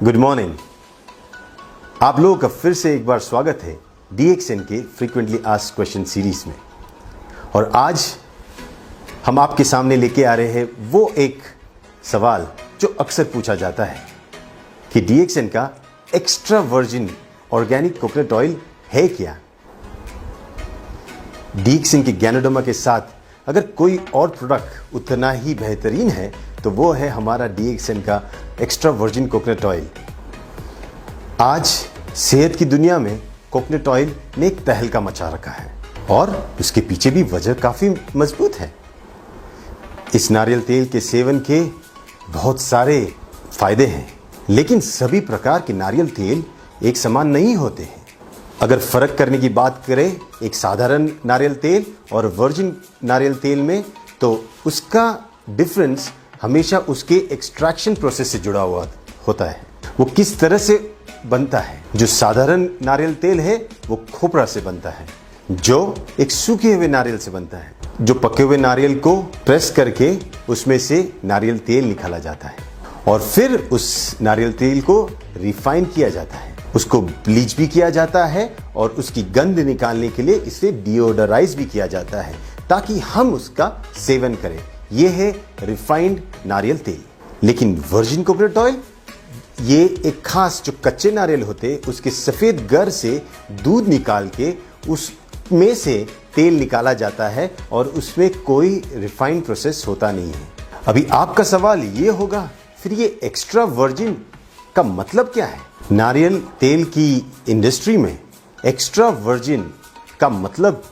Good morning. आप लोगों का फिर से एक बार स्वागत है DXN के फ्रीक्वेंटली आस्क्ड क्वेश्चन सीरीज में। और आज हम आपके सामने लेके आ रहे हैं वो एक सवाल जो अक्सर पूछा जाता है कि DXN का extra virgin organic coconut oil है क्या। DXN के गैनोडर्मा के साथ अगर कोई और प्रोडक्ट उतना ही बेहतरीन है तो वो है हमारा DXN का एक्स्ट्रा वर्जिन कोकोनट ऑयल। आज सेहत की दुनिया में कोकोनट ऑयल ने एक तहलका मचा रखा है और उसके पीछे भी वजह काफी मजबूत है। इस नारियल तेल के सेवन के बहुत सारे फायदे हैं, लेकिन सभी प्रकार के नारियल तेल एक समान नहीं होते हैं। अगर फर्क करने की बात करें एक साधारण नारियल तेल और वर्जिन नारियल तेल में, तो उसका डिफरेंस हमेशा उसके एक्सट्रैक्शन प्रोसेस से जुड़ा हुआ होता है। वो किस तरह से बनता है। जो साधारण नारियल तेल है वो खोपरा से बनता है, जो एक सूखे हुए नारियल से बनता है। जो पके हुए नारियल को प्रेस करके उसमें से नारियल तेल निकाला जाता है और फिर उस नारियल तेल को रिफाइन किया जाता है, उसको ब्लीच भी किया जाता है और उसकी गंध निकालने के लिए इसे डिओडराइज भी किया जाता है ताकि हम उसका सेवन करें। यह है रिफाइंड नारियल तेल। लेकिन वर्जिन कोकोनट ऑयल ये एक खास जो कच्चे नारियल होते उसके सफेद गर से दूध निकाल के उसमें से तेल निकाला जाता है और उसमें कोई रिफाइंड प्रोसेस होता नहीं है। अभी आपका सवाल ये होगा, फिर ये एक्स्ट्रा वर्जिन का मतलब क्या है। नारियल तेल की इंडस्ट्री में एक्स्ट्रा वर्जिन का मतलब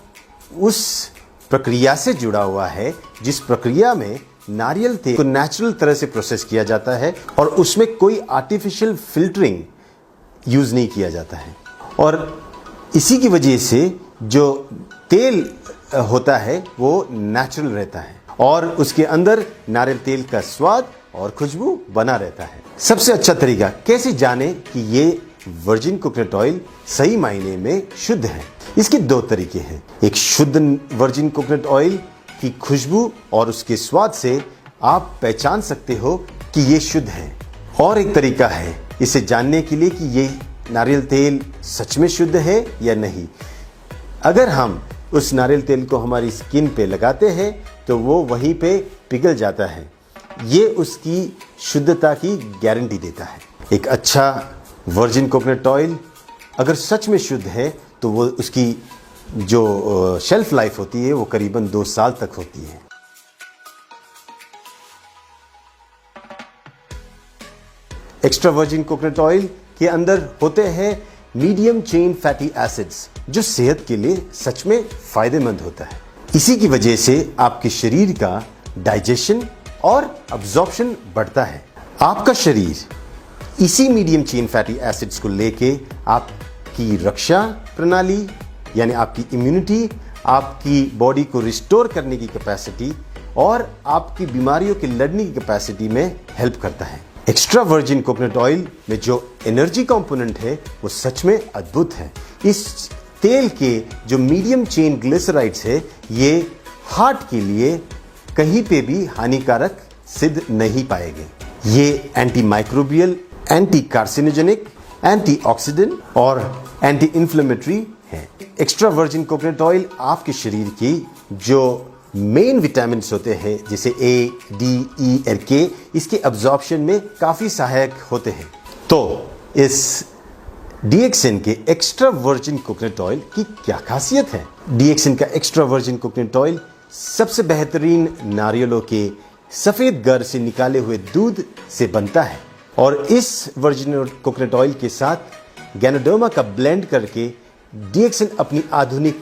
उस प्रक्रिया से जुड़ा हुआ है जिस प्रक्रिया में नारियल तेल को नेचुरल तरह से प्रोसेस किया जाता है और उसमें कोई आर्टिफिशियल फिल्टरिंग यूज नहीं किया जाता है। और इसी की वजह से जो तेल होता है वो नेचुरल रहता है और उसके अंदर नारियल तेल का स्वाद और खुशबू बना रहता है। सबसे अच्छा तरीका कैसे जाने कि ये वर्जिन कोकोनट ऑयल सही मायने में शुद्ध है, इसके दो तरीके हैं। एक शुद्ध वर्जिन कोकोनट ऑयल की खुशबू और उसके स्वाद से आप पहचान सकते हो कि ये शुद्ध है। और एक तरीका है इसे जानने के लिए कि ये नारियल तेल सच में शुद्ध है या नहीं। अगर हम उस नारियल तेल को हमारी स्किन पे लगाते हैं तो वो वहीं पे पिघल जाता है। ये उसकी शुद्धता की गारंटी देता है। एक अच्छा वर्जिन कोकोनट ऑयल अगर सच में शुद्ध है तो वो उसकी जो शेल्फ लाइफ होती है वो करीबन 2 साल तक होती है। एक्स्ट्रा वर्जिन कोकोनट ऑयल के अंदर होते हैं मीडियम चेन फैटी एसिड्स जो सेहत के लिए सच में फायदेमंद होता है। इसी की वजह से आपके शरीर का डाइजेशन और अब्जॉर्प्शन बढ़ता है। आपका शरीर इसी मीडियम चेन फैटी एसिड्स को लेके आपकी रक्षा प्रणाली यानी आपकी इम्यूनिटी, आपकी बॉडी को रिस्टोर करने की कैपेसिटी और आपकी बीमारियों के लड़ने की कैपेसिटी में हेल्प करता है। एक्स्ट्रा वर्जिन कोकोनट ऑयल में जो एनर्जी कंपोनेंट है वो सच में अद्भुत है। इस तेल के जो मीडियम चेन ग्लिसराइड्स है ये हार्ट के लिए कहीं पे भी हानिकारक सिद्ध नहीं पाए गए। ये anti microbial, anti carcinogenic, antioxidant और एंटी इंफ्लेमेटरी है। एक्स्ट्रा वर्जिन कोकोनट ऑयल आपके शरीर की जो मेन विटामिन्स होते हैं जैसे A, D, E और K इसके अब्जॉर्प्शन में काफी सहायक होते हैं। तो इस DXN के एक्स्ट्रा वर्जिन कोकोनट ऑयल की क्या खासियत है। DXN का एक्स्ट्रा वर्जिन कोकोनट ऑयल सबसे बेहतरीन नारियलों के सफेद गर से निकाले हुए दूध से बनता है और इस वर्जिन कोकोनट ऑयल के साथ गैनोडर्मा का ब्लेंड करके DXN अपनी आधुनिक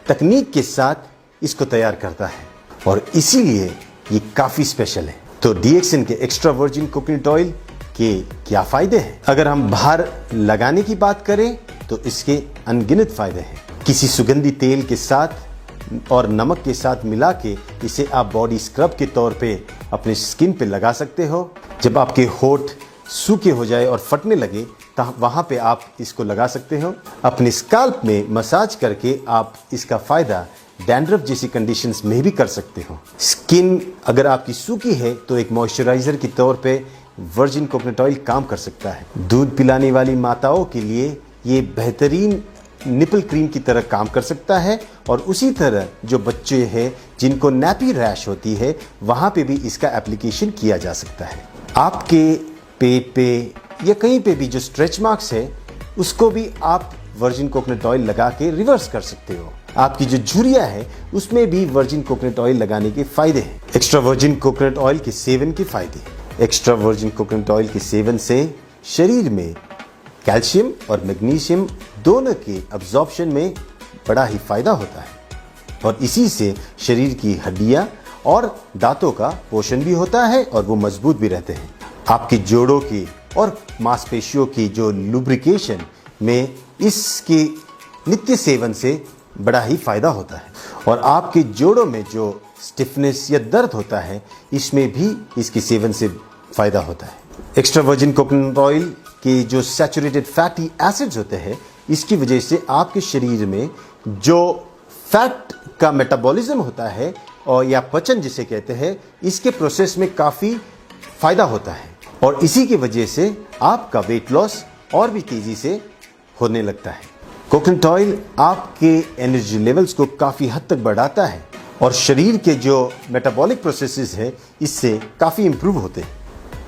तकनीक के साथ इसको तैयार करता है और इसीलिए ये काफी स्पेशल है। तो DXN के एक्स्ट्रा वर्जिन कोकोनट ऑयल के क्या फायदे हैं। अगर हम बाहर लगाने की बात करें तो इसके अनगिनत फायदे हैं। किसी सुगंधी तेल के साथ और नमक के साथ मिला के इसे आप बॉडी स्क्रब के तौर पे अपने स्किन पे लगा सकते हो। जब आपके होठ सूखे हो जाए और फटने लगे तो वहां पे आप इसको लगा सकते हो। अपने स्काल्प में मसाज करके आप इसका फायदा डैंड्रफ जैसी कंडीशंस में भी कर सकते हो। स्किन अगर आपकी सूखी है तो एक मॉइस्चराइजर के तौर पे वर्जिन कोकोनट ऑयल काम कर सकता है। दूध पिलाने वाली माताओं के लिए ये बेहतरीन निपल क्रीम की तरह काम कर सकता है और उसी तरह जो बच्चे हैं जिनको नैपी रैश होती है वहाँ पे भी इसका एप्लीकेशन किया जा सकता है। आपके पेट पे या कहीं पे भी जो स्ट्रेच मार्क्स है उसको भी आप वर्जिन कोकोनट ऑयल लगा के रिवर्स कर सकते हो। आपकी जो झुर्रियाँ है उसमें भी वर्जिन कोकोनट ऑयल लगाने के फायदे हैं। एक्स्ट्रा वर्जिन कोकोनट ऑयल के सेवन के फायदे। एक्स्ट्रा वर्जिन कोकोनट ऑयल के सेवन से शरीर में कैल्शियम और मैग्नीशियम दोनों के अब्जॉर्प्शन में बड़ा ही फायदा होता है और इसी से शरीर की हड्डियां और दांतों का पोषण भी होता है और वो मजबूत भी रहते हैं। आपके जोड़ों की और मांसपेशियों की जो लुब्रिकेशन में इसके नित्य सेवन से बड़ा ही फायदा होता है और आपके जोड़ों में जो स्टिफनेस या दर्द होता है इसमें भी इसके सेवन से फायदा होता है। एक्स्ट्रा वर्जिन कोकोनट ऑयल के जो सैचुरेटेड फैटी एसिड्स होते हैं इसकी वजह से आपके शरीर में जो फैट का मेटाबॉलिज्म होता है और या पचन जिसे कहते हैं इसके प्रोसेस में काफ़ी फायदा होता है और इसी की वजह से आपका वेट लॉस और भी तेज़ी से होने लगता है। कोकोनट ऑयल आपके एनर्जी लेवल्स को काफ़ी हद तक बढ़ाता है और शरीर के जो मेटाबॉलिक प्रोसेसेस हैं इससे काफ़ी इम्प्रूव होते हैं।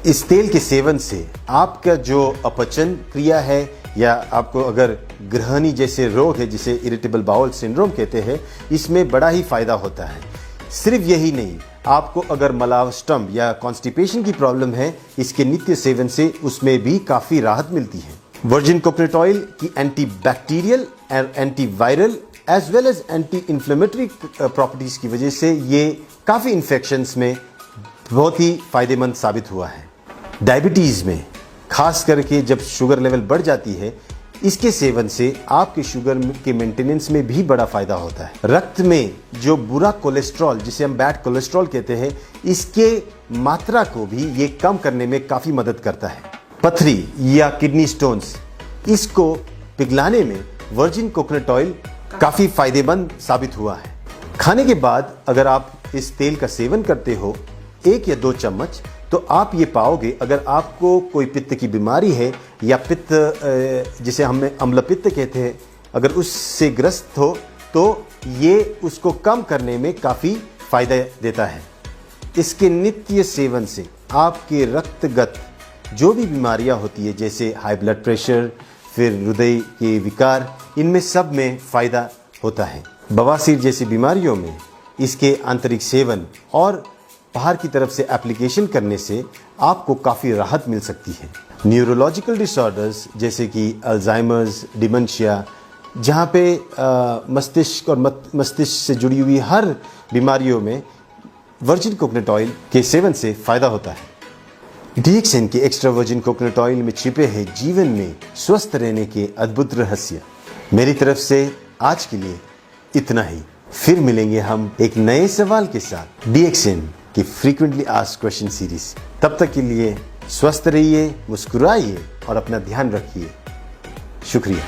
इस तेल के सेवन से आपका जो अपचन क्रिया है या आपको अगर गृहिणी जैसे रोग है जिसे इरिटेबल बाउल सिंड्रोम कहते हैं इसमें बड़ा ही फायदा होता है। सिर्फ यही नहीं, आपको अगर मलावस्टम या कॉन्स्टिपेशन की प्रॉब्लम है इसके नित्य सेवन से उसमें भी काफ़ी राहत मिलती है। वर्जिन कोकोनट ऑयल की anti bacterial and anti viral as well as anti inflammatory properties की वजह से ये काफ़ी इन्फेक्शंस में बहुत ही फायदेमंद साबित हुआ है। डायबिटीज़ में खास करके जब शुगर लेवल बढ़ जाती है इसके सेवन से आपके शुगर के मेंटेनेंस में भी बड़ा फायदा होता है। रक्त में जो बुरा कोलेस्ट्रॉल जिसे हम बैड कोलेस्ट्रॉल कहते हैं इसके मात्रा को भी ये कम करने में काफ़ी मदद करता है। पथरी या किडनी स्टोन्स इसको पिघलाने में वर्जिन कोकोनट ऑयल काफ़ी फायदेमंद साबित हुआ है। खाने के बाद अगर आप इस तेल का सेवन करते हो 1 या 2 चम्मच तो आप ये पाओगे अगर आपको कोई पित्त की बीमारी है या पित्त जिसे हम अम्ल पित्त कहते हैं अगर उससे ग्रस्त हो तो ये उसको कम करने में काफ़ी फ़ायदा देता है। इसके नित्य सेवन से आपके रक्तगत जो भी बीमारियां होती है जैसे हाई ब्लड प्रेशर फिर हृदय के विकार इनमें सब में फ़ायदा होता है। बवासीर जैसी बीमारियों में इसके आंतरिक सेवन और बाहर की तरफ से एप्लीकेशन करने से आपको काफ़ी राहत मिल सकती है। न्यूरोलॉजिकल डिसऑर्डर्स जैसे कि अल्जाइमर्स, डिमेंशिया जहाँ पे मस्तिष्क और मस्तिष्क से जुड़ी हुई हर बीमारियों में वर्जिन कोकोनट ऑयल के सेवन से फ़ायदा होता है। डीएक्सएन के एक्स्ट्रा वर्जिन कोकोनट ऑयल में छिपे हैं जीवन में स्वस्थ रहने के अद्भुत रहस्य। मेरी तरफ से आज के लिए इतना ही। फिर मिलेंगे हम एक नए सवाल के साथ डीएक्सएन की फ्रीक्वेंटली आस्क्ड क्वेश्चन सीरीज। तब तक के लिए स्वस्थ रहिए, मुस्कुराइए और अपना ध्यान रखिए। शुक्रिया।